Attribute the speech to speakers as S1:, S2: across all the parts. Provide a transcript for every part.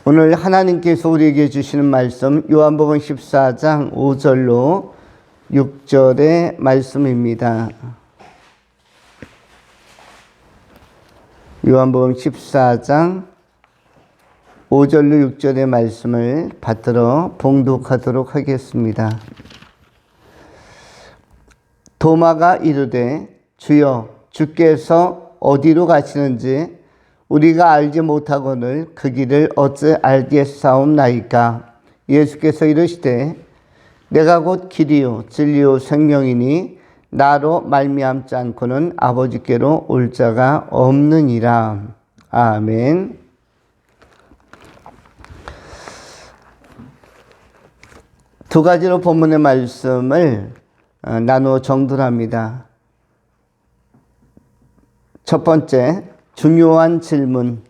S1: 오늘 하나님께서 우리에게 주시는 말씀 요한복음 14장 5절로 6절의 말씀입니다. 요한복음 14장 5절로 6절의 말씀을 받들어 봉독하도록 하겠습니다. 도마가 이르되 주여 주께서 어디로 가시는지 우리가 알지 못하거늘 그 길을 어찌 알겠사옵나이까. 예수께서 이르시되 내가 곧 길이요 진리요 생명이니 나로 말미암지 않고는 아버지께로 올 자가 없느니라. 아멘. 두 가지로 본문의 말씀을 나누어 정돈합니다. 첫 번째, 중요한 질문.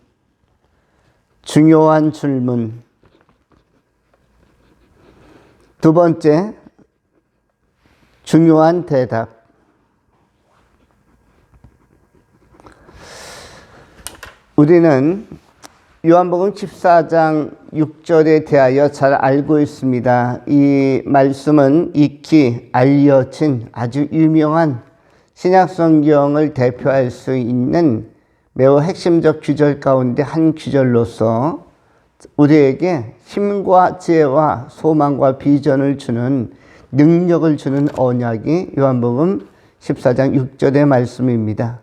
S1: 두 번째, 중요한 대답. 우리는 요한복음 14장 6절에 대하여 잘 알고 있습니다. 이 말씀은 익히 알려진 아주 유명한 신약성경을 대표할 수 있는 매우 핵심적 규절 가운데 한 규절로서 우리에게 힘과 지혜와 소망과 비전을 주는 능력을 주는 언약이 요한복음 14장 6절의 말씀입니다.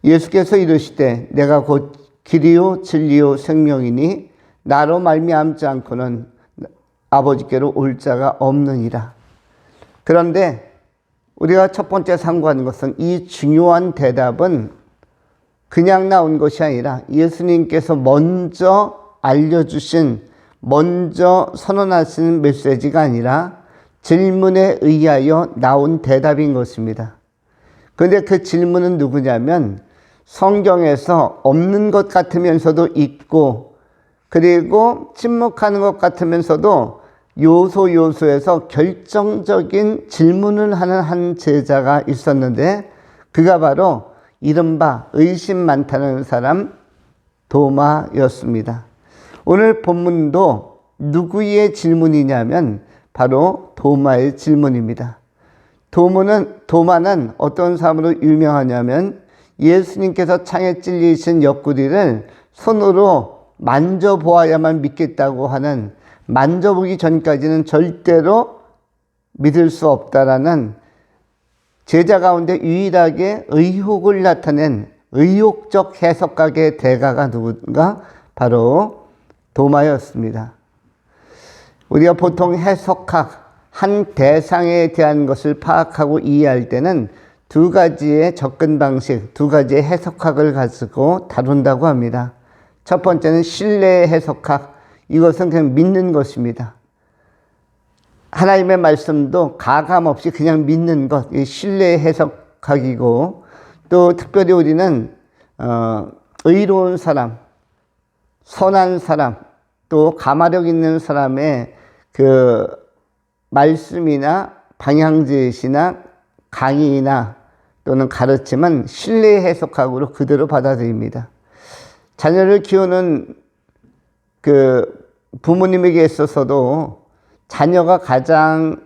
S1: 예수께서 이르시되 내가 곧 길이요 진리요 생명이니 나로 말미암지 않고는 아버지께로 올 자가 없느니라. 그런데 우리가 첫 번째 상고하는 것은 이 중요한 대답은 그냥 나온 것이 아니라 예수님께서 먼저 알려주신, 먼저 선언하신 메시지가 아니라 질문에 의하여 나온 대답인 것입니다. 그런데 그 질문은 누구냐면 성경에서 없는 것 같으면서도 있고, 그리고 침묵하는 것 같으면서도 요소에서 결정적인 질문을 하는 한 제자가 있었는데 그가 바로 이른바 의심 많다는 사람 도마였습니다. 오늘 본문도 누구의 질문이냐면 바로 도마의 질문입니다. 도마는 어떤 사람으로 유명하냐면 예수님께서 창에 찔리신 옆구리를 손으로 만져보아야만 믿겠다고 하는, 만져보기 전까지는 절대로 믿을 수 없다라는 제자 가운데 유일하게 의혹을 나타낸 의혹적 해석가의 대가가 누군가? 바로 도마였습니다. 우리가 보통 해석학, 한 대상에 대한 것을 파악하고 이해할 때는 두 가지의 접근 방식, 두 가지의 해석학을 가지고 다룬다고 합니다. 첫 번째는 신뢰 해석학, 이것은 그냥 믿는 것입니다. 하나님의 말씀도 가감 없이 그냥 믿는 것, 이 신뢰 해석학이고, 또 특별히 우리는 의로운 사람, 선한 사람, 또 가마력 있는 사람의 그 말씀이나 방향제시나 강의나 또는 가르침은 신뢰 해석학으로 그대로 받아들입니다. 자녀를 키우는 그 부모님에게 있어서도 자녀가 가장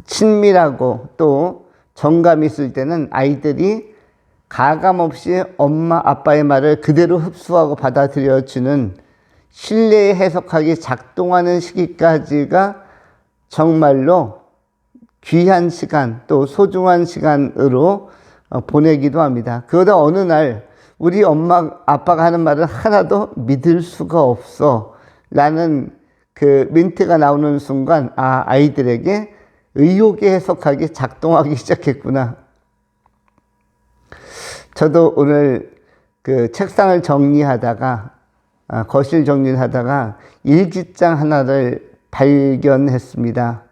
S1: 친밀하고 또 정감 있을 때는 아이들이 가감 없이 엄마 아빠의 말을 그대로 흡수하고 받아들여주는 신뢰 해석학이 작동하는 시기까지가 정말로 귀한 시간, 또 소중한 시간으로 보내기도 합니다. 그러다 어느 날 우리 엄마 아빠가 하는 말을 하나도 믿을 수가 없어 라는 그 멘트가 나오는 순간, 아이들에게 의혹의 해석학이 작동하기 시작했구나. 저도 오늘 그 책상을 정리하다가, 거실 정리를 하다가 일기장 하나를 발견했습니다.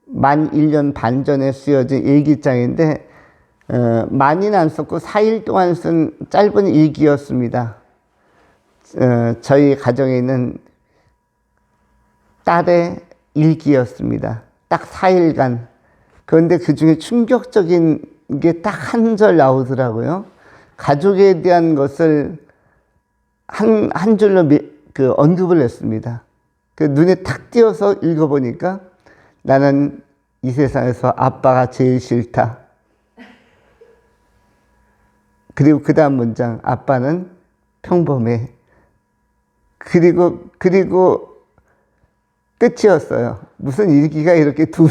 S1: 만 1년 반 전에 쓰여진 일기장인데 많이는 안 썼고 4일 동안 쓴 짧은 일기였습니다. 저희 가정에 있는 딸의 일기였습니다. 딱 4일간. 그런데 그 중에 충격적인 게 딱 한 절 나오더라고요. 가족에 대한 것을 한 줄로 그 언급을 했습니다. 그 눈에 탁 띄어서 읽어보니까 나는 이 세상에서 아빠가 제일 싫다. 그리고 그 다음 문장, 아빠는 평범해. 그리고 끝이었어요. 무슨 일기가 이렇게 두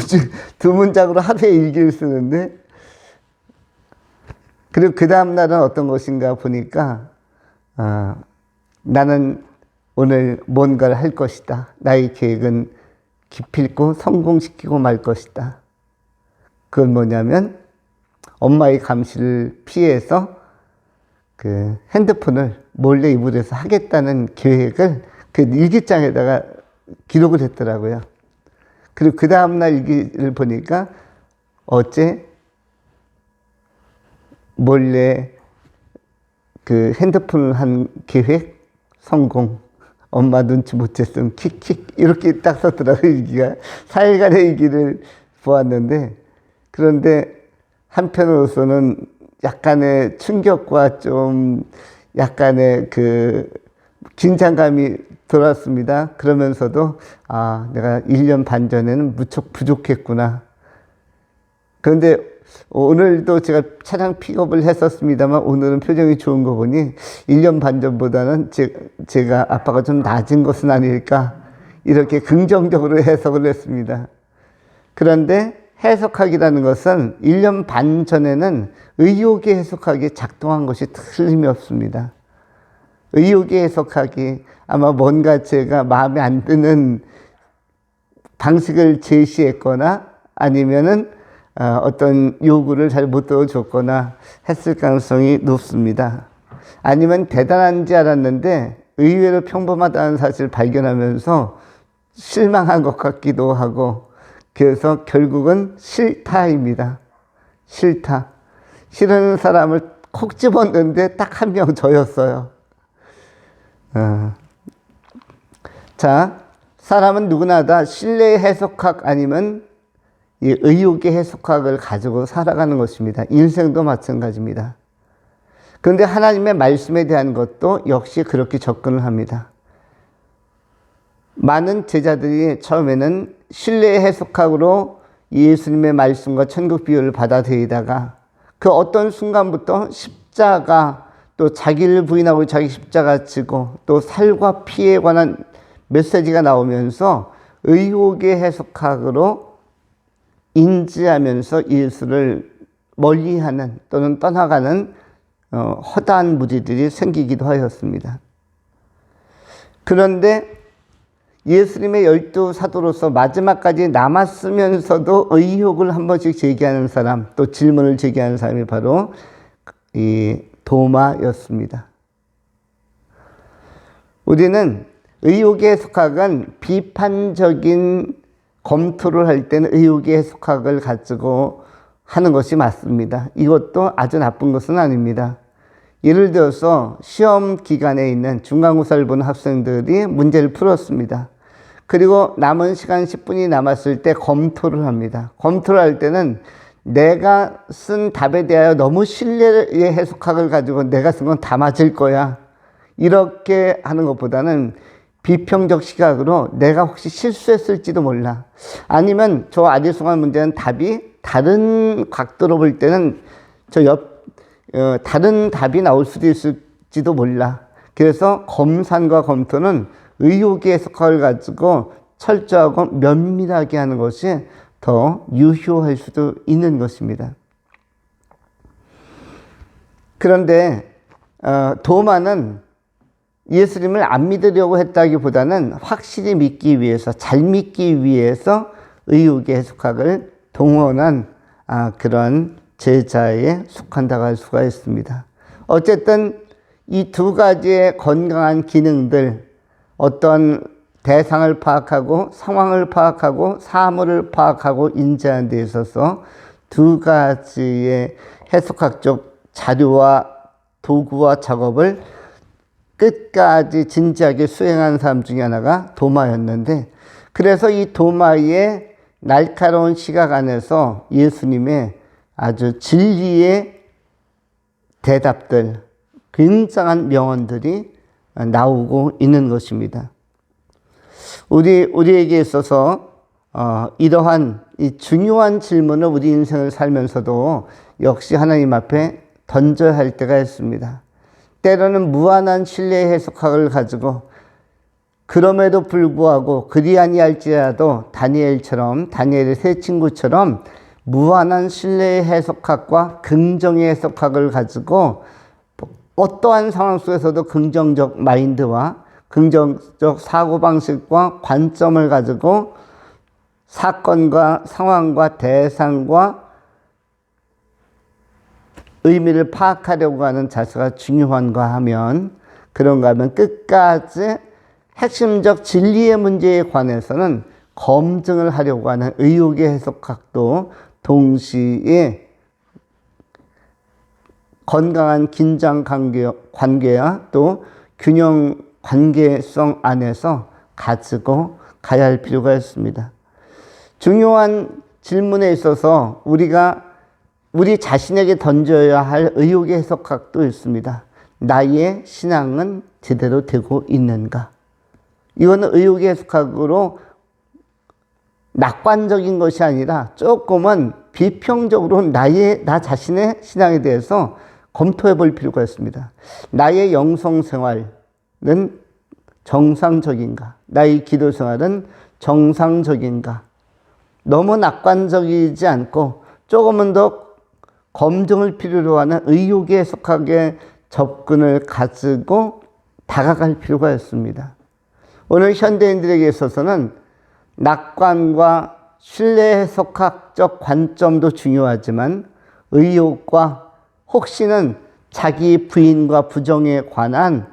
S1: 문장으로 하루에 일기를 쓰는데, 그리고 그 다음날은 어떤 것인가 보니까, 나는 오늘 뭔가를 할 것이다. 나의 계획은 기필코 성공시키고 말 것이다. 그건 뭐냐면, 엄마의 감시를 피해서 그 핸드폰을 몰래 이불에서 하겠다는 계획을 그 일기장에다가 기록을 했더라고요. 그리고 그 다음날 일기를 보니까 어제 몰래 그 핸드폰을 한 계획 성공. 엄마 눈치 못 챘음 킥킥 이렇게 딱 썼더라고요. 일기가 4일간의 일기를 보았는데, 그런데 한편으로서는 약간의 충격과 좀 약간의 그 긴장감이 들었습니다. 그러면서도 내가 1년 반 전에는 무척 부족했구나. 그런데 오늘도 제가 차량 픽업을 했었습니다만 오늘은 표정이 좋은 거 보니 1년 반 전보다는 제가 아빠가 좀 낮은 것은 아닐까, 이렇게 긍정적으로 해석을 했습니다. 그런데 해석하기라는 것은 1년 반 전에는 의욕의 해석하기 작동한 것이 틀림이 없습니다. 의욕의 해석하기, 아마 뭔가 제가 마음에 안 드는 방식을 제시했거나 아니면은 어떤 요구를 잘 못 들어줬거나 했을 가능성이 높습니다. 아니면 대단한지 알았는데 의외로 평범하다는 사실을 발견하면서 실망한 것 같기도 하고, 그래서 결국은 싫다입니다. 싫다. 싫은 사람을 콕 집었는데 딱 한 명 저였어요. 자, 사람은 누구나 다 신뢰의 해석학 아니면 이 의욕의 해석학을 가지고 살아가는 것입니다. 인생도 마찬가지입니다. 그런데 하나님의 말씀에 대한 것도 역시 그렇게 접근을 합니다. 많은 제자들이 처음에는 신뢰의 해석학으로 예수님의 말씀과 천국 비유를 받아들이다가 그 어떤 순간부터 십자가, 또 자기를 부인하고 자기 십자가 지고 또 살과 피에 관한 메시지가 나오면서 의욕의 해석학으로 인지하면서 예수를 멀리하는 또는 떠나가는 허다한 무리들이 생기기도 하였습니다. 그런데 예수님의 12사도로서 마지막까지 남았으면서도 의혹을 한 번씩 제기하는 사람, 또 질문을 제기하는 사람이 바로 이 도마였습니다. 우리는 의혹의 해석학은 비판적인 검토를 할 때는 의혹의 해석학을 가지고 하는 것이 맞습니다. 이것도 아주 나쁜 것은 아닙니다. 예를 들어서 시험 기간에 있는 중간고사를 본 학생들이 문제를 풀었습니다. 그리고 남은 시간 10분이 남았을 때 검토를 합니다. 검토를 할 때는 내가 쓴 답에 대하여 너무 신뢰의 해석학을 가지고 내가 쓴 건 다 맞을 거야, 이렇게 하는 것보다는 비평적 시각으로 내가 혹시 실수했을지도 몰라, 아니면 저 아리송한 문제는 답이 다른 각도로 볼 때는 다른 답이 나올 수도 있을지도 몰라. 그래서 검산과 검토는 의혹의 해석학을 가지고 철저하고 면밀하게 하는 것이 더 유효할 수도 있는 것입니다. 그런데 도마는 예수님을 안 믿으려고 했다기보다는 확실히 믿기 위해서, 잘 믿기 위해서 의혹의 해석학을 동원한 그런 제자에 속한다고 할 수가 있습니다. 어쨌든 이 두 가지의 건강한 기능들, 어떤 대상을 파악하고 상황을 파악하고 사물을 파악하고 인지하는 데 있어서 두 가지의 해석학적 자료와 도구와 작업을 끝까지 진지하게 수행한 사람 중에 하나가 도마였는데, 그래서 이 도마의 날카로운 시각 안에서 예수님의 아주 진리의 대답들, 굉장한 명언들이 나오고 있는 것입니다. 우리에게 있어서 이러한 이 중요한 질문을 우리 인생을 살면서도 역시 하나님 앞에 던져야 할 때가 있습니다. 때로는 무한한 신뢰의 해석학을 가지고 그럼에도 불구하고 그리 아니할지라도 다니엘의 세 친구처럼 무한한 신뢰의 해석학과 긍정의 해석학을 가지고 어떠한 상황 속에서도 긍정적 마인드와 긍정적 사고방식과 관점을 가지고 사건과 상황과 대상과 의미를 파악하려고 하는 자세가 중요한가 하면, 그런가 하면 끝까지 핵심적 진리의 문제에 관해서는 검증을 하려고 하는 의혹의 해석학도 동시에 건강한 긴장 관계와 또 균형 관계성 안에서 가지고 가야 할 필요가 있습니다. 중요한 질문에 있어서 우리 자신에게 던져야 할 의혹의 해석학도 있습니다. 나의 신앙은 제대로 되고 있는가? 이거는 의혹의 해석학으로 낙관적인 것이 아니라 조금은 비평적으로 나 자신의 신앙에 대해서 검토해 볼 필요가 있습니다. 나의 영성 생활은 정상적인가? 나의 기도 생활은 정상적인가? 너무 낙관적이지 않고 조금은 더 검증을 필요로 하는 의혹의 해석학의 접근을 가지고 다가갈 필요가 있습니다. 오늘 현대인들에게 있어서는 낙관과 신뢰 해석학적 관점도 중요하지만 의혹과 혹시는 자기 부인과 부정에 관한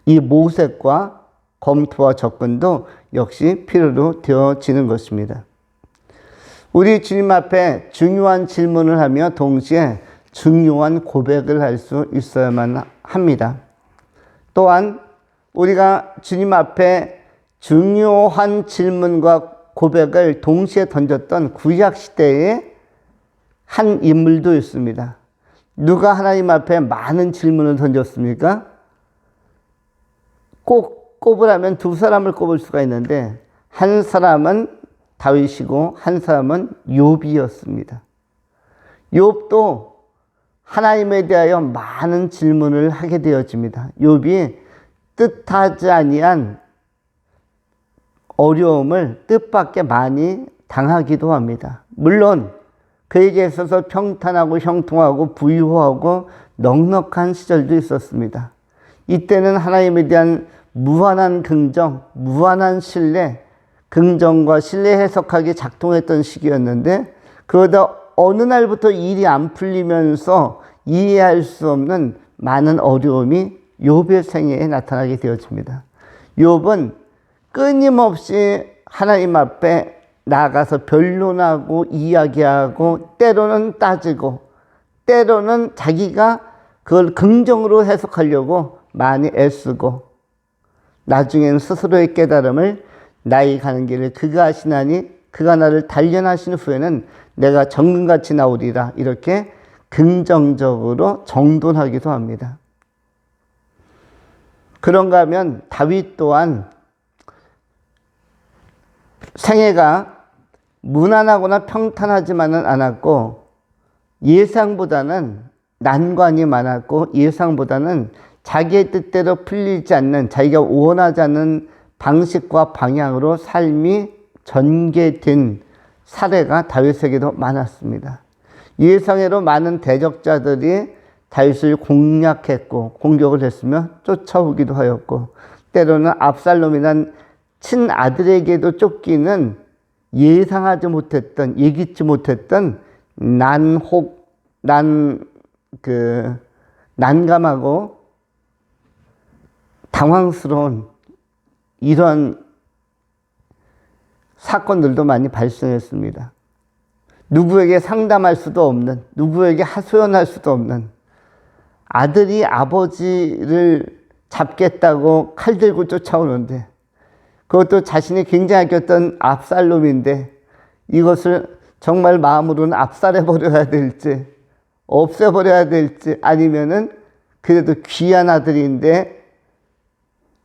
S1: 이 모색과 검토와 접근도 역시 필요로 되어지는 것입니다. 우리 주님 앞에 중요한 질문을 하며 동시에 중요한 고백을 할 수 있어야만 합니다. 또한 우리가 주님 앞에 중요한 질문과 고백을 동시에 던졌던 구약시대의 한 인물도 있습니다. 누가 하나님 앞에 많은 질문을 던졌습니까? 꼭 꼽으라면 두 사람을 꼽을 수가 있는데, 한 사람은 다윗이고 한 사람은 욥이었습니다. 욥도 하나님에 대하여 많은 질문을 하게 되어집니다. 욥이 뜻하지 아니한 어려움을 뜻밖의 많이 당하기도 합니다. 물론 그에게 있어서 평탄하고 형통하고 부유하고 넉넉한 시절도 있었습니다. 이때는 하나님에 대한 무한한 긍정, 무한한 신뢰, 긍정과 신뢰 해석하기 작동했던 시기였는데, 그러다 어느 날부터 일이 안 풀리면서 이해할 수 없는 많은 어려움이 욥의 생애에 나타나게 되어집니다. 욥은 끊임없이 하나님 앞에 나아가서 변론하고 이야기하고 때로는 따지고 때로는 자기가 그걸 긍정으로 해석하려고 많이 애쓰고, 나중에는 스스로의 깨달음을 나의 가는 길을 그가 하시나니 그가 나를 단련하신 후에는 내가 정금같이 나오리라, 이렇게 긍정적으로 정돈하기도 합니다. 그런가 하면 다윗 또한 생애가 무난하거나 평탄하지만은 않았고, 예상보다는 난관이 많았고, 예상보다는 자기의 뜻대로 풀리지 않는, 자기가 원하지 않는 방식과 방향으로 삶이 전개된 사례가 다윗에게도 많았습니다. 예상외로 많은 대적자들이 다윗을 공략했고 공격을 했으며 쫓아오기도 하였고, 때로는 압살롬이란 친아들에게도 쫓기는 예상하지 못했던, 예기치 못했던 난감하고 당황스러운 이런 사건들도 많이 발생했습니다. 누구에게 상담할 수도 없는, 누구에게 하소연할 수도 없는, 아들이 아버지를 잡겠다고 칼 들고 쫓아오는데, 그것도 자신이 굉장히 아꼈던 압살롬인데, 이것을 정말 마음으로는 압살해버려야 될지, 없애버려야 될지, 아니면은 그래도 귀한 아들인데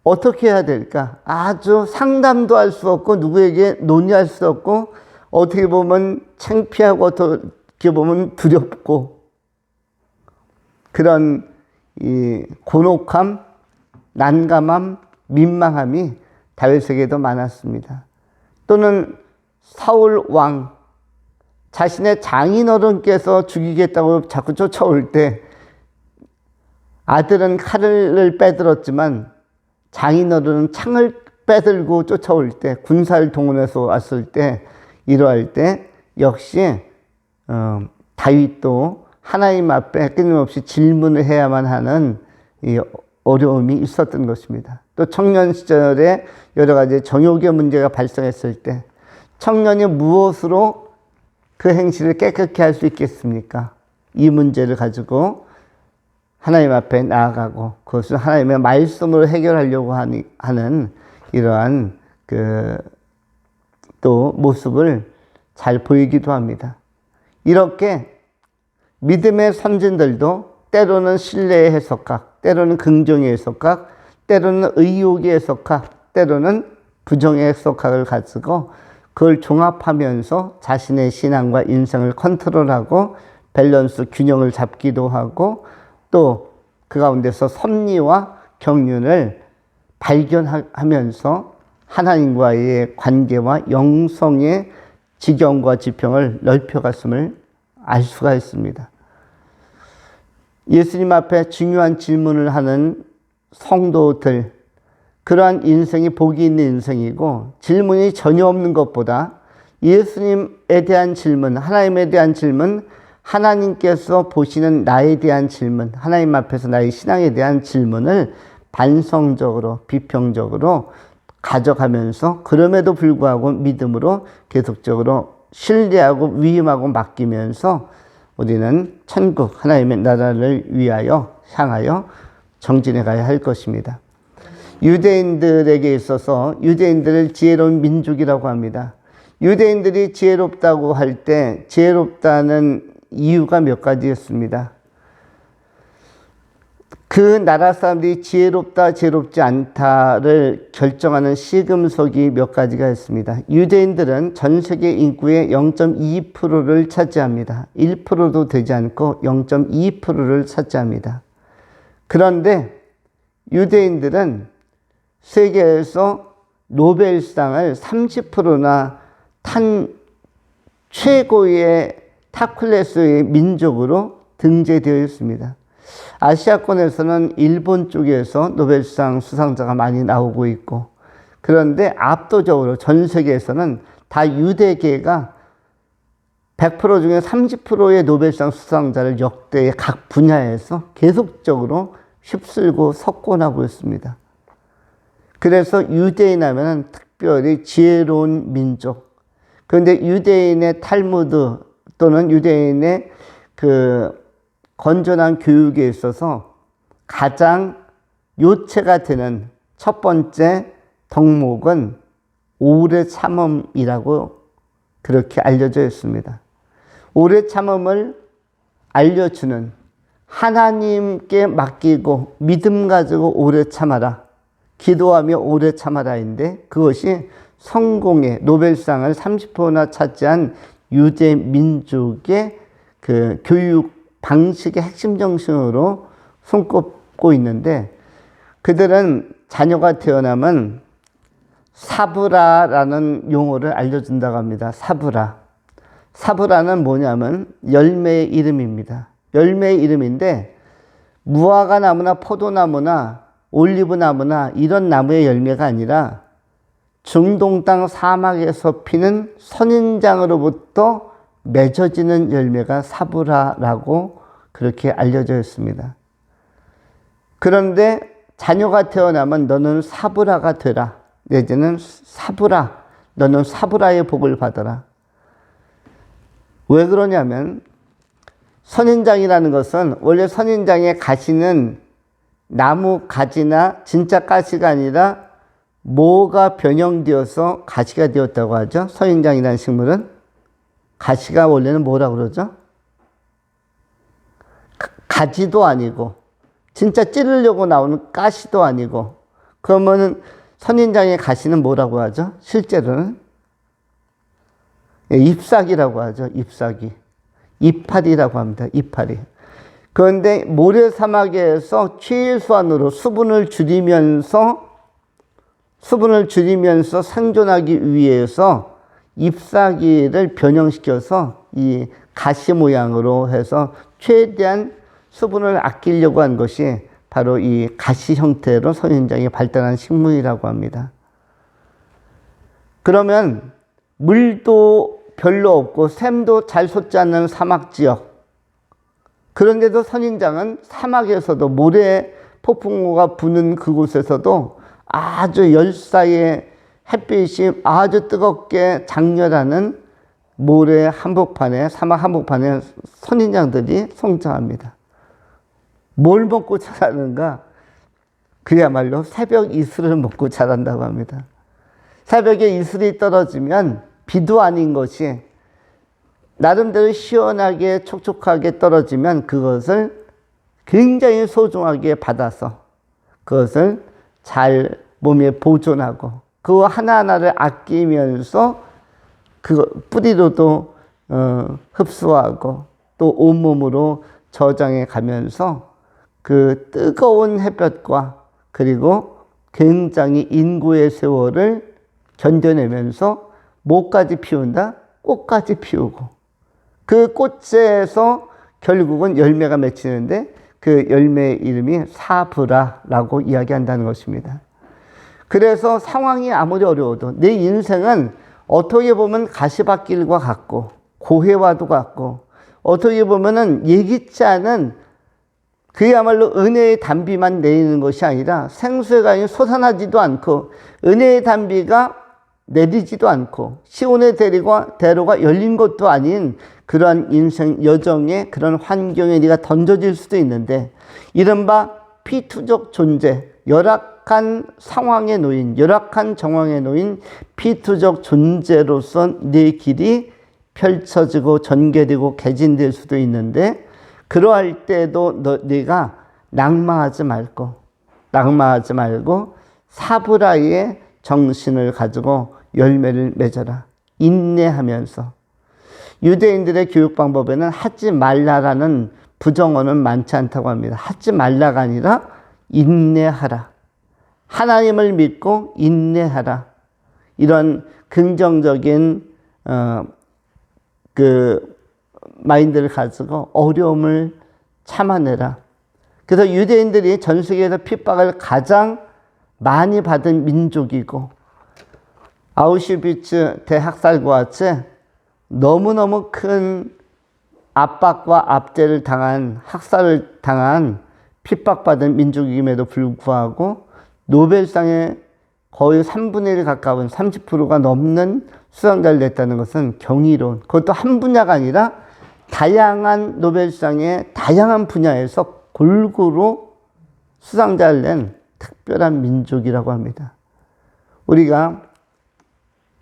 S1: 어떻게 해야 될까? 아주 상담도 할 수 없고 누구에게 논의할 수 없고 어떻게 보면 창피하고 어떻게 보면 두렵고 그런 이 곤혹함, 난감함, 민망함이 다윗에게도 많았습니다. 또는 사울 왕 자신의 장인어른께서 죽이겠다고 자꾸 쫓아올 때 아들은 칼을 빼들었지만 장인어른은 창을 빼들고 쫓아올 때 군사를 동원해서 왔을 때 이러할 때 역시 다윗도 하나님 앞에 끊임없이 질문을 해야만 하는 이 어려움이 있었던 것입니다. 또 청년 시절에 여러 가지 정욕의 문제가 발생했을 때 청년이 무엇으로 그 행실을 깨끗게 할 수 있겠습니까? 이 문제를 가지고 하나님 앞에 나아가고 그것을 하나님의 말씀으로 해결하려고 하는 이러한 또 모습을 잘 보이기도 합니다. 이렇게 믿음의 선진들도 때로는 신뢰의 해석학, 때로는 긍정의 해석학, 때로는 의욕의 해석학, 때로는 부정의 해석학을 가지고 그걸 종합하면서 자신의 신앙과 인생을 컨트롤하고 밸런스 균형을 잡기도 하고 또 그 가운데서 섭리와 경륜을 발견하면서 하나님과의 관계와 영성의 지경과 지평을 넓혀갔음을 알 수가 있습니다. 예수님 앞에 중요한 질문을 하는 성도들, 그러한 인생이 복이 있는 인생이고 질문이 전혀 없는 것보다 예수님에 대한 질문, 하나님에 대한 질문, 하나님께서 보시는 나에 대한 질문, 하나님 앞에서 나의 신앙에 대한 질문을 반성적으로, 비평적으로 가져가면서 그럼에도 불구하고 믿음으로 계속적으로 신뢰하고 위임하고 맡기면서 우리는 천국 하나님의 나라를 위하여 향하여 정진해 가야 할 것입니다. 유대인들에게 있어서 유대인들을 지혜로운 민족이라고 합니다. 유대인들이 지혜롭다고 할 때 지혜롭다는 이유가 몇 가지였습니다. 그 나라 사람들이 지혜롭다, 지혜롭지 않다를 결정하는 시금석이 몇 가지가 있습니다. 유대인들은 전 세계 인구의 0.2%를 차지합니다. 1%도 되지 않고 0.2%를 차지합니다. 그런데 유대인들은 세계에서 노벨상을 30%나 탄 최고의 탑클래스의 민족으로 등재되어 있습니다. 아시아권에서는 일본 쪽에서 노벨상 수상자가 많이 나오고 있고 그런데 압도적으로 전 세계에서는 다 유대계가 100% 중에 30%의 노벨상 수상자를 역대 각 분야에서 계속적으로 휩쓸고 석권하고 있습니다. 그래서 유대인 하면 특별히 지혜로운 민족. 그런데 유대인의 탈무드 또는 유대인의 건전한 교육에 있어서 가장 요체가 되는 첫 번째 덕목은 오래 참음이라고 그렇게 알려져 있습니다. 오래 참음을 알려주는 하나님께 맡기고 믿음 가지고 오래 참아라. 기도하며 오래 참아라인데 그것이 성공의 노벨상을 30%나 차지한 유대 민족의 그 교육 방식의 핵심 정신으로 손꼽고 있는데 그들은 자녀가 태어나면 사브라라는 용어를 알려준다고 합니다. 사브라. 사브라는 뭐냐면 열매의 이름입니다. 열매의 이름인데 무화과 나무나 포도나무나 올리브 나무나 이런 나무의 열매가 아니라 중동 땅 사막에서 피는 선인장으로부터 맺어지는 열매가 사브라라고 그렇게 알려져 있습니다. 그런데 자녀가 태어나면 너는 사브라가 되라. 내지는 사브라, 너는 사브라의 복을 받아라. 왜 그러냐면 선인장이라는 것은 원래 선인장의 가시는 나무 가지나 진짜 가시가 아니라 모가 변형되어서 가시가 되었다고 하죠. 선인장이라는 식물은 가시가 원래는 뭐라고 그러죠? 가지도 아니고 진짜 찌르려고 나오는 가시도 아니고. 그러면은 선인장의 가시는 뭐라고 하죠? 실제로는 잎사귀라고 하죠. 잎사귀. 이파리라고 합니다. 이파리. 그런데 모래사막에서 최소한으로 수분을 줄이면서 생존하기 위해서 잎사귀를 변형시켜서 이 가시 모양으로 해서 최대한 수분을 아끼려고 한 것이 바로 이 가시 형태로 선인장이 발달한 식물이라고 합니다. 그러면 물도 별로 없고 샘도 잘 솟지 않는 사막 지역, 그런데도 선인장은 사막에서도 모래 폭풍우가 부는 그곳에서도 아주 열사의 햇빛이 아주 뜨겁게 장렬하는 모래 한복판에, 사막 한복판에 선인장들이 성장합니다. 뭘 먹고 자라는가? 그야말로 새벽 이슬을 먹고 자란다고 합니다. 새벽에 이슬이 떨어지면 비도 아닌 것이 나름대로 시원하게 촉촉하게 떨어지면 그것을 굉장히 소중하게 받아서 그것을 잘 몸에 보존하고 그 하나하나를 아끼면서 그 뿌리로도 흡수하고 또 온몸으로 저장해 가면서 그 뜨거운 햇볕과 그리고 굉장히 인고의 세월을 견뎌내면서 뭐까지 피운다? 꽃까지 피우고 그 꽃에서 결국은 열매가 맺히는데 그 열매의 이름이 사브라라고 이야기한다는 것입니다. 그래서 상황이 아무리 어려워도 내 인생은 어떻게 보면 가시밭길과 같고 고해와도 같고 어떻게 보면은 예기치 않은 그야말로 은혜의 단비만 내리는 것이 아니라 생수의 강이 솟아나지도 않고 은혜의 단비가 내리지도 않고 시온의 대로가 열린 것도 아닌 그러한 인생 여정에 그런 환경에 네가 던져질 수도 있는데 이른바 피투적 존재, 열악한 상황에 놓인, 열악한 정황에 놓인 피투적 존재로서 네 길이 펼쳐지고 전개되고 개진될 수도 있는데 그러할 때도 네가 낙망하지 말고 사브라의 정신을 가지고 열매를 맺어라. 인내하면서. 유대인들의 교육 방법에는 하지 말라라는 부정어는 많지 않다고 합니다. 하지 말라가 아니라 인내하라. 하나님을 믿고 인내하라. 이런 긍정적인 그 마인드를 가지고 어려움을 참아내라. 그래서 유대인들이 전 세계에서 핍박을 가장 많이 받은 민족이고 아우슈비츠 대학살과 같이 너무너무 큰 압박과 압제를 당한 학살을 당한 핍박받은 민족임에도 불구하고 노벨상에 거의 3분의 1 가까운 30%가 넘는 수상자를 냈다는 것은 경이로운, 그것도 한 분야가 아니라 다양한 노벨상의 다양한 분야에서 골고루 수상자를 낸 특별한 민족이라고 합니다. 우리가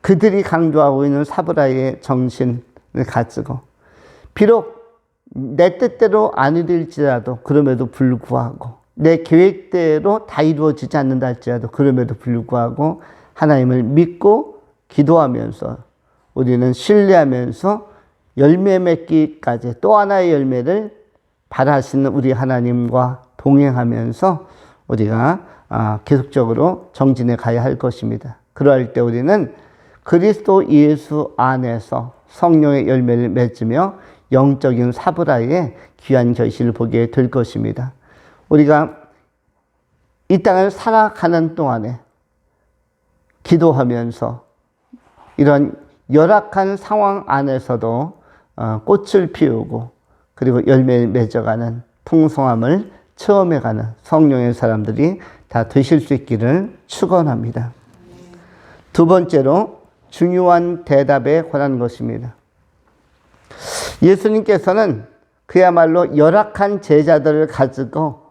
S1: 그들이 강조하고 있는 사브라의 정신을 가지고 비록 내 뜻대로 안 이룰지라도 그럼에도 불구하고 내 계획대로 다 이루어지지 않는다 할지라도 그럼에도 불구하고 하나님을 믿고 기도하면서 우리는 신뢰하면서 열매 맺기까지 또 하나의 열매를 바라시는 우리 하나님과 동행하면서 우리가 계속적으로 정진해 가야 할 것입니다. 그럴 때 우리는 그리스도 예수 안에서 성령의 열매를 맺으며 영적인 사브라의 귀한 결실을 보게 될 것입니다. 우리가 이 땅을 살아가는 동안에 기도하면서 이런 열악한 상황 안에서도 꽃을 피우고 그리고 열매를 맺어가는 풍성함을 체험해가는 성령의 사람들이 다 되실 수 있기를 축원합니다. 두 번째로 중요한 대답에 관한 것입니다. 예수님께서는 그야말로 열악한 제자들을 가지고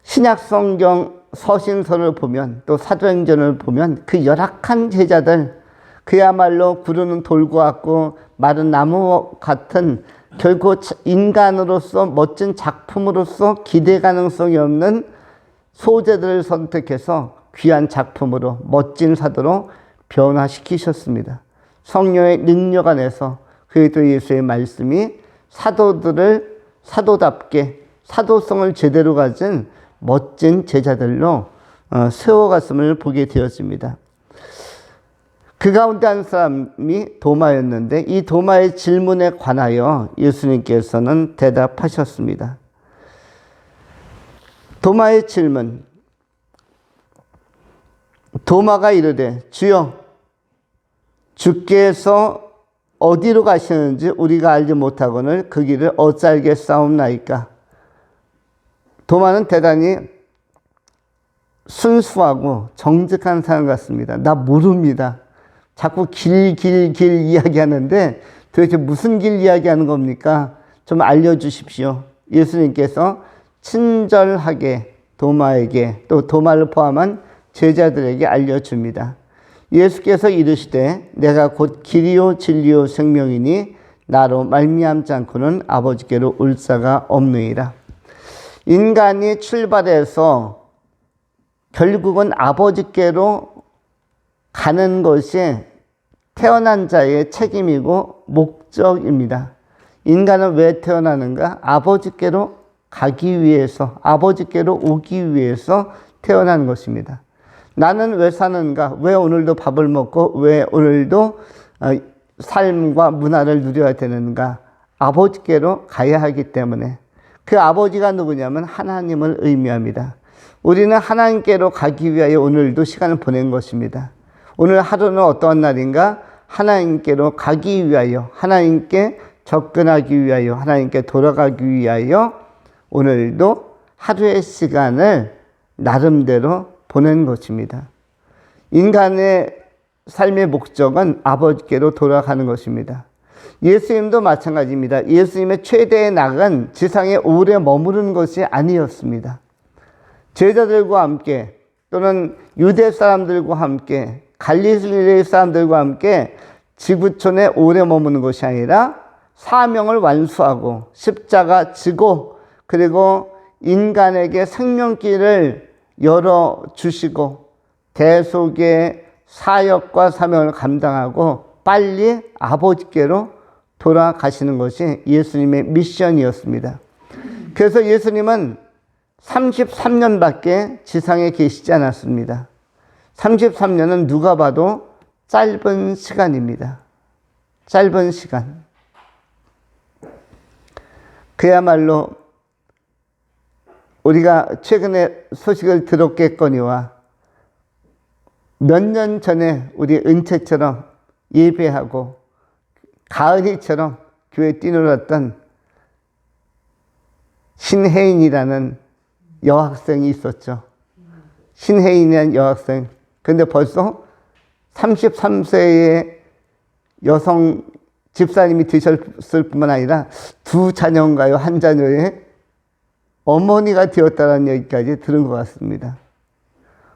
S1: 신약성경 서신서를 보면 또 사도행전을 보면 그 열악한 제자들, 그야말로 구르는 돌과 같고 마른 나무 같은 결코 인간으로서 멋진 작품으로서 기대 가능성이 없는 소재들을 선택해서 귀한 작품으로 멋진 사도로 변화시키셨습니다. 성령의 능력 안에서 그리스도 예수의 말씀이 사도들을 사도답게 사도성을 제대로 가진 멋진 제자들로 세워갔음을 보게 되었습니다. 그 가운데 한 사람이 도마였는데 이 도마의 질문에 관하여 예수님께서는 대답하셨습니다. 도마의 질문. 도마가 이르되 주여 주께서 어디로 가시는지 우리가 알지 못하거늘 그 길을 어찌알겠사옵나이까. 도마는 대단히 순수하고 정직한 사람 같습니다. 나 모릅니다. 자꾸 길 이야기하는데 도대체 무슨 길 이야기하는 겁니까? 좀 알려주십시오. 예수님께서 친절하게 도마에게 또 도마를 포함한 제자들에게 알려줍니다. 예수께서 이르시되 내가 곧 길이요 진리요 생명이니 나로 말미암지 않고는 아버지께로 올 자가 없느니라. 인간이 출발해서 결국은 아버지께로 가는 것이 태어난 자의 책임이고 목적입니다. 인간은 왜 태어나는가? 아버지께로 가기 위해서, 아버지께로 오기 위해서 태어난 것입니다. 나는 왜 사는가? 왜 오늘도 밥을 먹고 왜 오늘도 삶과 문화를 누려야 되는가? 아버지께로 가야 하기 때문에. 그 아버지가 누구냐면 하나님을 의미합니다. 우리는 하나님께로 가기 위하여 오늘도 시간을 보낸 것입니다. 오늘 하루는 어떠한 날인가? 하나님께로 가기 위하여, 하나님께 접근하기 위하여, 하나님께 돌아가기 위하여 오늘도 하루의 시간을 나름대로 보낸 것입니다. 인간의 삶의 목적은 아버지께로 돌아가는 것입니다. 예수님도 마찬가지입니다. 예수님의 최대의 낙은 지상에 오래 머무르는 것이 아니었습니다. 제자들과 함께 또는 유대 사람들과 함께 갈릴리 사람들과 함께 지구촌에 오래 머무는 것이 아니라 사명을 완수하고 십자가 지고 그리고 인간에게 생명길을 열어주시고 대속의 사역과 사명을 감당하고 빨리 아버지께로 돌아가시는 것이 예수님의 미션이었습니다. 그래서 예수님은 33년밖에 지상에 계시지 않았습니다. 33년은 누가 봐도 짧은 시간입니다. 짧은 시간. 그야말로 우리가 최근에 소식을 들었겠거니와 몇 년 전에 우리 은채처럼 예배하고 가은이처럼 교회에 뛰놀았던 신혜인이라는 여학생이 있었죠. 신혜인이라는 여학생. 근데 벌써 33세의 여성 집사님이 되셨을 뿐만 아니라 두 자녀인가요? 한 자녀의 어머니가 되었다는 얘기까지 들은 것 같습니다.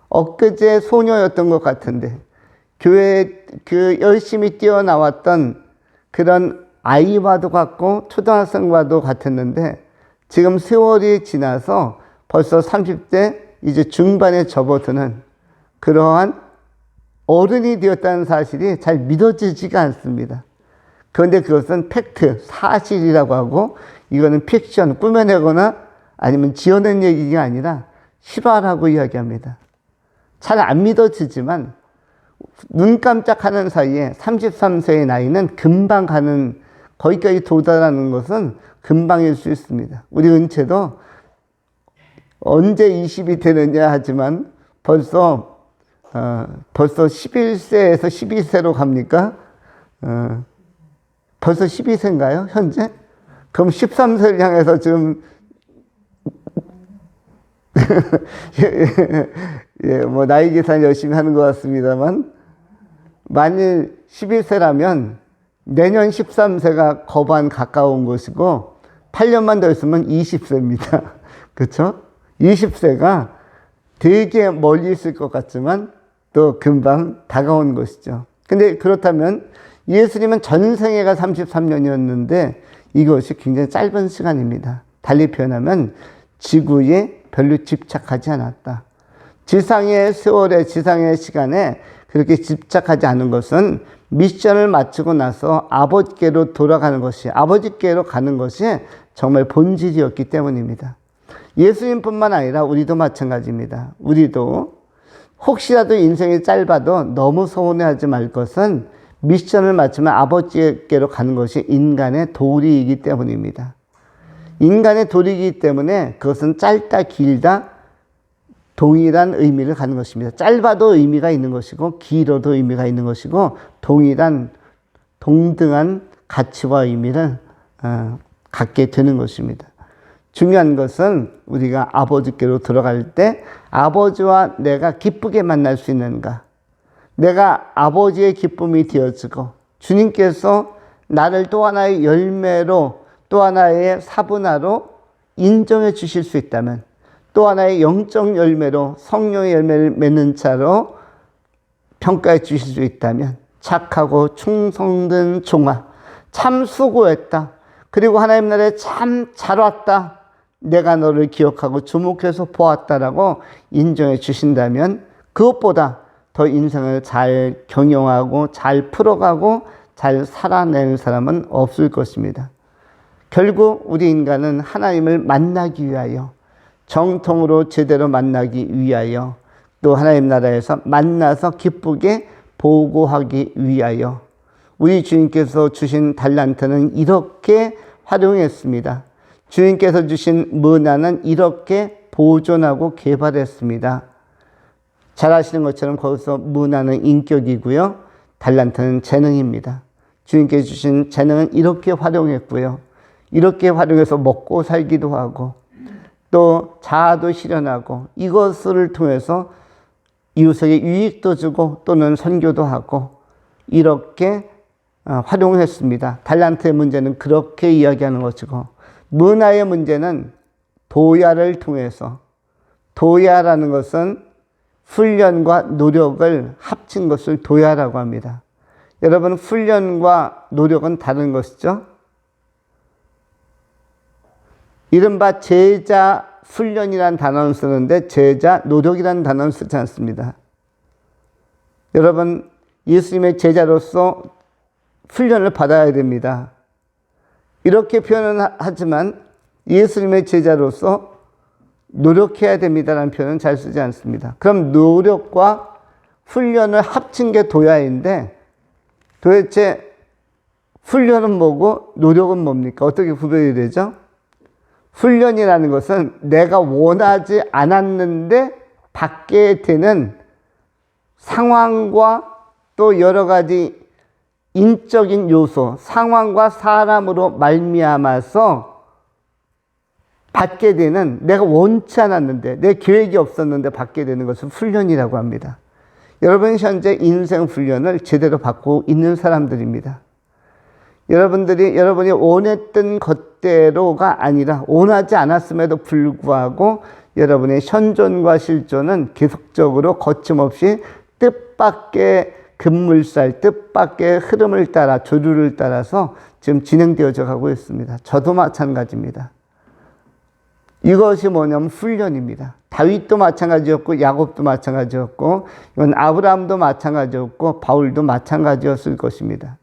S1: 엊그제 소녀였던 것 같은데 교회에 열심히 뛰어나왔던 그런 아이와도 같고 초등학생과도 같았는데 지금 세월이 지나서 벌써 30대 이제 중반에 접어드는 그러한 어른이 되었다는 사실이 잘 믿어지지가 않습니다. 그런데 그것은 팩트, 사실이라고 하고 이거는 픽션, 꾸며내거나 아니면 지어낸 얘기가 아니라 실화라고 이야기합니다. 잘 안 믿어지지만 눈 깜짝하는 사이에 33세의 나이는 금방 가는, 거기까지 도달하는 것은 금방일 수 있습니다. 우리 은채도 언제 20이 되느냐 하지만 벌써 11세에서 12세로 갑니까? 벌써 12세인가요? 현재? 그럼 13세를 향해서 지금 예, 뭐 나이 계산 열심히 하는 것 같습니다만 만일 11세라면 내년 13세가 거반 가까운 것이고 8년만 더 있으면 20세입니다. 그렇죠? 20세가 되게 멀리 있을 것 같지만 또 금방 다가온 것이죠. 근데 그렇다면 예수님은 전생애가 33년이었는데 이것이 굉장히 짧은 시간입니다. 달리 표현하면 지구에 별로 집착하지 않았다. 지상의 세월에, 지상의 시간에 그렇게 집착하지 않은 것은 미션을 마치고 나서 아버지께로 돌아가는 것이, 아버지께로 가는 것이 정말 본질이었기 때문입니다. 예수님뿐만 아니라 우리도 마찬가지입니다. 우리도 혹시라도 인생이 짧아도 너무 서운해하지 말 것은 미션을 마치면 아버지께로 가는 것이 인간의 도리이기 때문입니다. 인간의 도리이기 때문에 그것은 짧다 길다 동일한 의미를 갖는 것입니다. 짧아도 의미가 있는 것이고 길어도 의미가 있는 것이고 동등한 가치와 의미를 갖게 되는 것입니다. 중요한 것은 우리가 아버지께로 돌아갈 때 아버지와 내가 기쁘게 만날 수 있는가, 내가 아버지의 기쁨이 되어지고 주님께서 나를 또 하나의 열매로, 또 하나의 사분화로 인정해 주실 수 있다면, 또 하나의 영적 열매로 성령의 열매를 맺는 자로 평가해 주실 수 있다면, 착하고 충성된 종아, 참 수고했다, 그리고 하나님 나라에 참 잘 왔다, 내가 너를 기억하고 주목해서 보았다라고 인정해 주신다면 그것보다 더 인생을 잘 경영하고 잘 풀어가고 잘 살아낼 사람은 없을 것입니다. 결국 우리 인간은 하나님을 만나기 위하여, 정통으로 제대로 만나기 위하여, 또 하나님 나라에서 만나서 기쁘게 보고하기 위하여 우리 주님께서 주신 달란트는 이렇게 활용했습니다. 주님께서 주신 문화는 이렇게 보존하고 개발했습니다. 잘 아시는 것처럼 거기서 문화는 인격이고요, 달란트는 재능입니다. 주님께서 주신 재능은 이렇게 활용했고요, 이렇게 활용해서 먹고 살기도 하고 또 자아도 실현하고 이것을 통해서 이웃에게 유익도 주고 또는 선교도 하고 이렇게 활용했습니다. 달란트의 문제는 그렇게 이야기하는 것이고, 문화의 문제는 도야를 통해서, 도야라는 것은 훈련과 노력을 합친 것을 도야라고 합니다. 여러분, 훈련과 노력은 다른 것이죠. 이른바 제자 훈련이라는 단어를 쓰는데 제자 노력이라는 단어를 쓰지 않습니다. 여러분, 예수님의 제자로서 훈련을 받아야 됩니다. 이렇게 표현은 하지만 예수님의 제자로서 노력해야 됩니다라는 표현은 잘 쓰지 않습니다. 그럼 노력과 훈련을 합친 게 도야인데 도대체 훈련은 뭐고 노력은 뭡니까? 어떻게 구별이 되죠? 훈련이라는 것은 내가 원하지 않았는데 받게 되는 상황과 또 여러 가지 인적인 요소, 상황과 사람으로 말미암아서 받게 되는, 내가 원치 않았는데, 내 계획이 없었는데 받게 되는 것을 훈련이라고 합니다. 여러분 현재 인생 훈련을 제대로 받고 있는 사람들입니다. 여러분이 원했던 것대로가 아니라 원하지 않았음에도 불구하고 여러분의 현존과 실존은 계속적으로 거침없이 뜻밖의 급물살, 뜻밖의 흐름을 따라, 조류를 따라서 지금 진행되어져 가고 있습니다. 저도 마찬가지입니다. 이것이 뭐냐면 훈련입니다. 다윗도 마찬가지였고 야곱도 마찬가지였고 이건 아브라함도 마찬가지였고 바울도 마찬가지였을 것입니다.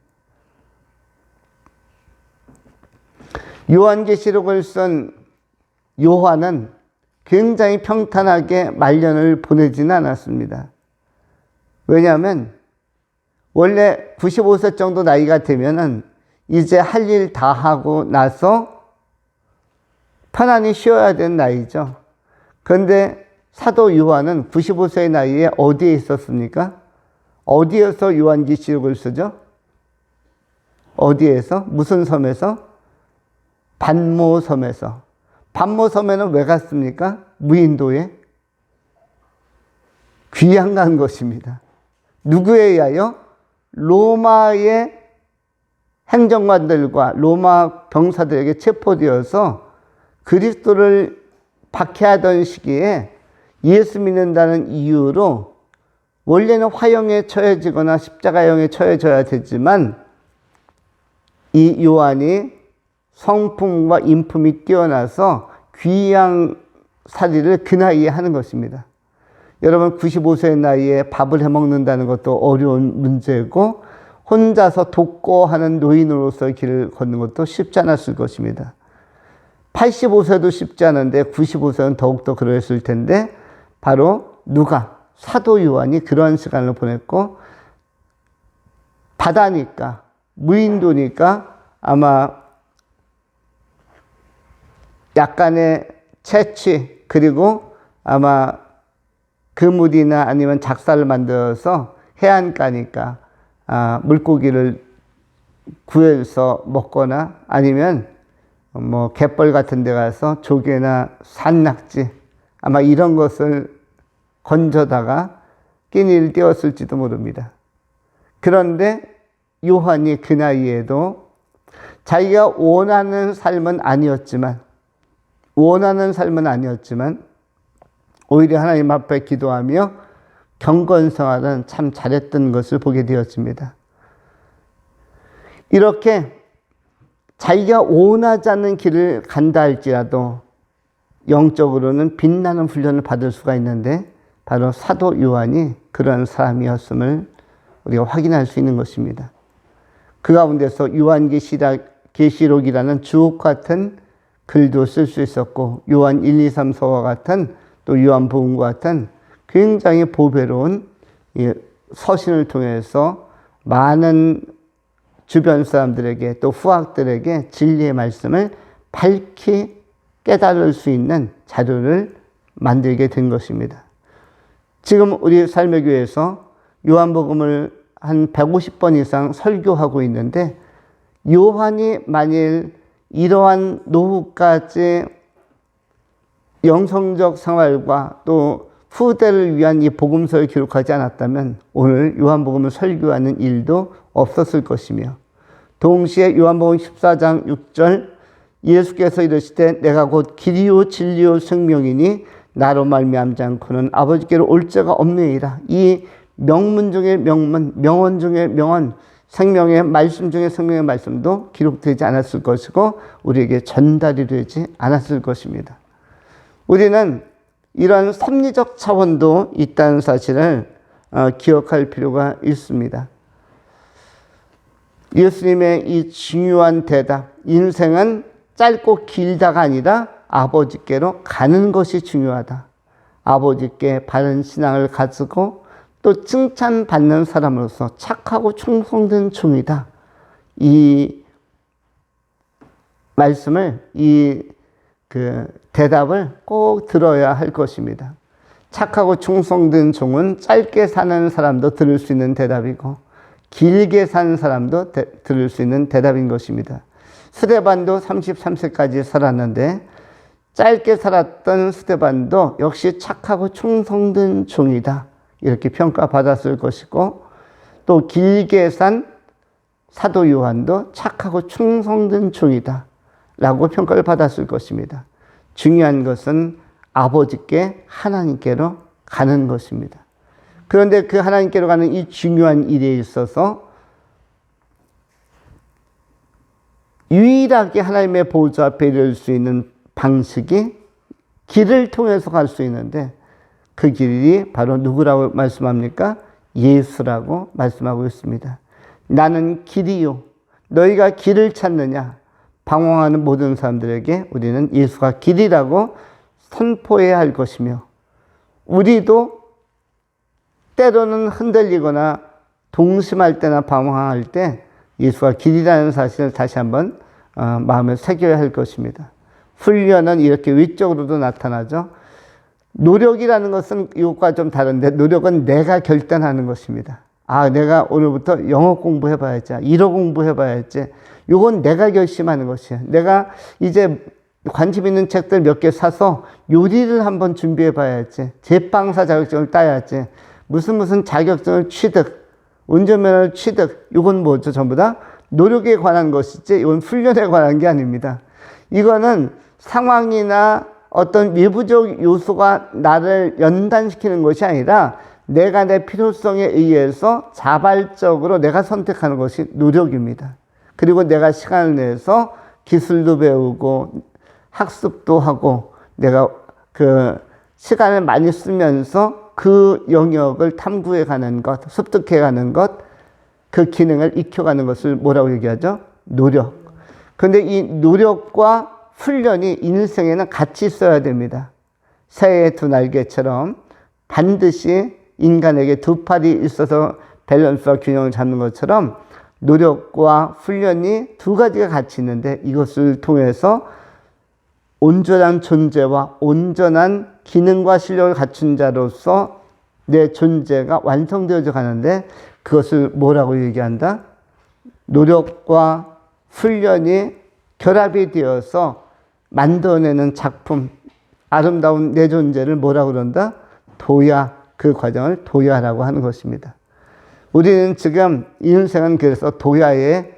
S1: 요한계시록을 쓴 요한은 굉장히 평탄하게 말년을 보내지는 않았습니다. 왜냐하면 원래 95세 정도 나이가 되면은 이제 할 일 다 하고 나서 편안히 쉬어야 되는 나이죠. 그런데 사도 요한은 95세의 나이에 어디에 있었습니까? 어디에서 요한계시록을 쓰죠? 어디에서? 무슨 섬에서? 반모섬에서. 반모섬에는 왜 갔습니까? 무인도에 귀양 간 것입니다. 누구에 의하여? 로마의 행정관들과 로마 병사들에게 체포되어서 그리스도를 박해하던 시기에 예수 믿는다는 이유로 원래는 화형에 처해지거나 십자가형에 처해져야 되지만 이 요한이 성품과 인품이 뛰어나서 귀양살이를 그 나이에 하는 것입니다. 여러분 95세의 나이에 밥을 해먹는다는 것도 어려운 문제고 혼자서 독거하는 노인으로서의 길을 걷는 것도 쉽지 않았을 것입니다. 85세도 쉽지 않은데 95세는 더욱더 그랬을 텐데 바로 누가? 사도 요한이 그러한 시간을 보냈고 바다니까 무인도니까 아마 약간의 채취 그리고 아마 그물이나 아니면 작사를 만들어서 해안가니까 물고기를 구해서 먹거나 아니면 뭐 갯벌 같은 데 가서 조개나 산낙지 아마 이런 것을 건져다가 끼니를 띄웠을지도 모릅니다. 그런데 요한이 그 나이에도 자기가 원하는 삶은 아니었지만 오히려 하나님 앞에 기도하며 경건생활은 참 잘했던 것을 보게 되었습니다. 이렇게 자기가 원하지 않는 길을 간다 할지라도 영적으로는 빛나는 훈련을 받을 수가 있는데 바로 사도 요한이 그런 사람이었음을 우리가 확인할 수 있는 것입니다. 그 가운데서 요한계시록이라는 주옥 같은 글도 쓸 수 있었고 요한 1, 2, 3 서와 같은 또 요한복음과 같은 굉장히 보배로운 서신을 통해서 많은 주변 사람들에게 또 후학들에게 진리의 말씀을 밝히 깨달을 수 있는 자료를 만들게 된 것입니다. 지금 우리 삶의 교회에서 요한복음을 한 150번 이상 설교하고 있는데 요한이 만일 이러한 노후까지 영성적 생활과 또 후대를 위한 이 복음서를 기록하지 않았다면 오늘 요한복음을 설교하는 일도 없었을 것이며 동시에 요한복음 14장 6절 예수께서 이르시되 내가 곧 길이요 진리요 생명이니 나로 말미암지 않고는 아버지께로 올 자가 없느니라. 이 명문 중의 명문, 명언 중의 명언, 생명의 말씀 중에 생명의 말씀도 기록되지 않았을 것이고 우리에게 전달이 되지 않았을 것입니다. 우리는 이런 섭리적 차원도 있다는 사실을 기억할 필요가 있습니다. 예수님의 이 중요한 대답, 인생은 짧고 길다가 아니라 아버지께로 가는 것이 중요하다. 아버지께 바른 신앙을 가지고 또 칭찬받는 사람으로서 착하고 충성된 종이다. 이 말씀을, 대답을 꼭 들어야 할 것입니다. 착하고 충성된 종은 짧게 사는 사람도 들을 수 있는 대답이고 길게 사는 사람도 들을 수 있는 대답인 것입니다. 스데반도 33세까지 살았는데 짧게 살았던 스데반도 역시 착하고 충성된 종이다. 이렇게 평가받았을 것이고 또 길게 산 사도 요한도 착하고 충성된 종이다. 라고 평가를 받았을 것입니다. 중요한 것은 아버지께 하나님께로 가는 것입니다. 그런데 그 하나님께로 가는 이 중요한 일에 있어서 유일하게 하나님의 보좌 앞에 이를 수 있는 방식이 길을 통해서 갈 수 있는데 그 길이 바로 누구라고 말씀합니까? 예수라고 말씀하고 있습니다. 나는 길이요. 너희가 길을 찾느냐? 방황하는 모든 사람들에게 우리는 예수가 길이라고 선포해야 할 것이며 우리도 때로는 흔들리거나 동심할 때나 방황할 때 예수가 길이라는 사실을 다시 한번 마음에 새겨야 할 것입니다. 훈련은 이렇게 외적으로도 나타나죠. 노력이라는 것은 이것과 좀 다른데 노력은 내가 결단하는 것입니다. 내가 오늘부터 영어 공부해봐야지, 일어 공부해봐야지. 이건 내가 결심하는 것이에요. 내가 이제 관심 있는 책들 몇 개 사서 요리를 한번 준비해봐야지. 제빵사 자격증을 따야지. 무슨 자격증을 취득, 운전면허를 취득. 이건 뭐죠? 전부 다 노력에 관한 것이지 이건 훈련에 관한 게 아닙니다. 이거는 상황이나 어떤 외부적 요소가 나를 연단시키는 것이 아니라 내가 내 필요성에 의해서 자발적으로 내가 선택하는 것이 노력입니다. 그리고 내가 시간을 내서 기술도 배우고 학습도 하고 내가 그 시간을 많이 쓰면서 그 영역을 탐구해 가는 것, 습득해 가는 것, 그 기능을 익혀가는 것을 뭐라고 얘기하죠? 노력. 그런데 이 노력과 훈련이 인생에는 같이 있어야 됩니다. 새의 두 날개처럼 반드시 인간에게 두 팔이 있어서 밸런스와 균형을 잡는 것처럼 노력과 훈련이 두 가지가 같이 있는데 이것을 통해서 온전한 존재와 온전한 기능과 실력을 갖춘 자로서 내 존재가 완성되어져 가는데 그것을 뭐라고 얘기한다? 노력과 훈련이 결합이 되어서 만들어내는 작품, 아름다운 내 존재를 뭐라고 그런다? 도야, 그 과정을 도야라고 하는 것입니다. 우리는 지금 이 인생은 그래서 도야의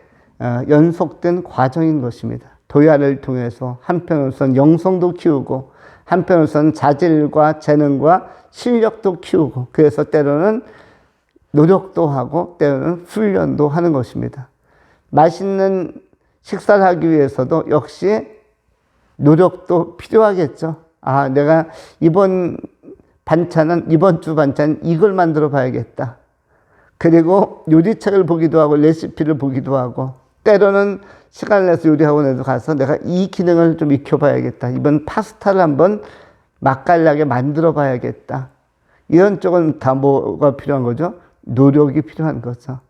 S1: 연속된 과정인 것입니다. 도야를 통해서 한편으로서는 영성도 키우고 한편으로서는 자질과 재능과 실력도 키우고 그래서 때로는 노력도 하고 때로는 훈련도 하는 것입니다. 맛있는 식사를 하기 위해서도 역시 노력도 필요하겠죠. 아, 내가 이번 주 반찬 이걸 만들어 봐야겠다. 그리고 요리책을 보기도 하고 레시피를 보기도 하고 때로는 시간을 내서 요리학원에도 가서 내가 이 기능을 좀 익혀봐야겠다. 이번 파스타를 한번 맛깔나게 만들어 봐야겠다. 이런 쪽은 다 뭐가 필요한 거죠? 노력이 필요한 거죠.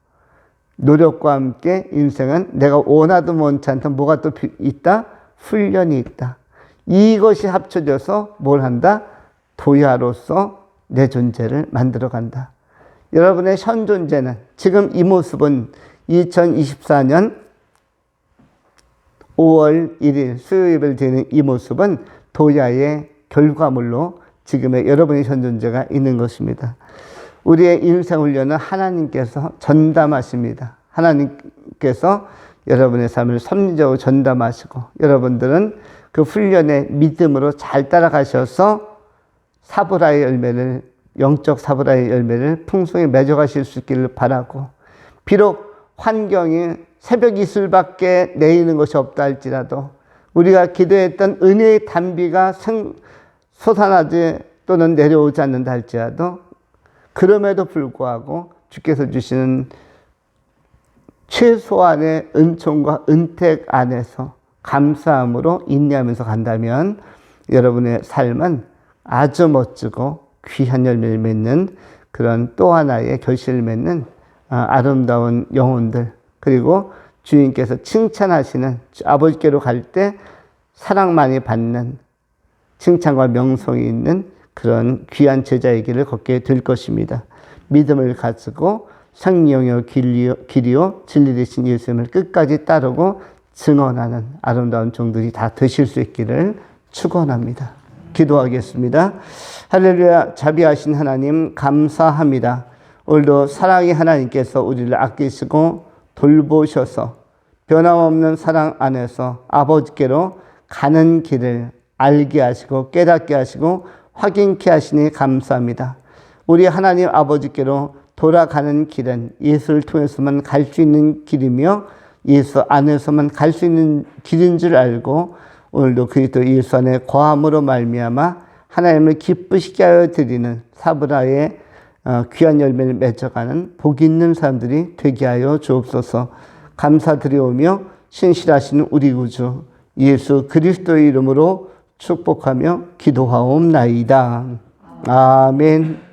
S1: 노력과 함께 인생은 내가 원하든 원치 않든 뭐가 또 있다? 훈련이 있다. 이것이 합쳐져서 뭘 한다? 도야로서 내 존재를 만들어 간다. 여러분의 현 존재는 지금 이 모습은 2024년 5월 1일 수요일을 되는 이 모습은 도야의 결과물로 지금의 여러분의 현 존재가 있는 것입니다. 우리의 인생훈련은 하나님께서 전담하십니다. 하나님께서 여러분의 삶을 섭리적으로 전담하시고 여러분들은 그 훈련의 믿음으로 잘 따라가셔서 사브라의 열매를 영적 사브라의 열매를 풍성히 맺어가실 수 있기를 바라고 비록 환경이 새벽 이슬밖에 내리는 것이 없다 할지라도 우리가 기도했던 은혜의 단비가 솟아나지 또는 내려오지 않는다 할지라도 그럼에도 불구하고 주께서 주시는 최소한의 은총과 은택 안에서 감사함으로 인내하면서 간다면 여러분의 삶은 아주 멋지고 귀한 열매를 맺는 그런 또 하나의 결실을 맺는 아름다운 영혼들 그리고 주인께서 칭찬하시는 아버지께로 갈 때 사랑 많이 받는 칭찬과 명성이 있는 그런 귀한 제자의 길을 걷게 될 것입니다. 믿음을 가지고 성령의 길이요 진리 되신 예수님을 끝까지 따르고 증언하는 아름다운 종들이 다 되실 수 있기를 축원합니다. 기도하겠습니다. 할렐루야. 자비하신 하나님 감사합니다. 오늘도 사랑의 하나님께서 우리를 아끼시고 돌보셔서 변함없는 사랑 안에서 아버지께로 가는 길을 알게 하시고 깨닫게 하시고 확인케 하시니 감사합니다. 우리 하나님 아버지께로 돌아가는 길은 예수를 통해서만 갈 수 있는 길이며 예수 안에서만 갈 수 있는 길인 줄 알고 오늘도 그리스도 예수 안에 거함으로 말미암아 하나님을 기쁘시게 하여 드리는 사브라의 귀한 열매를 맺어가는 복 있는 사람들이 되게 하여 주옵소서. 감사드리오며 신실하신 우리 구주 예수 그리스도의 이름으로 축복하며 기도하옵나이다. 아멘.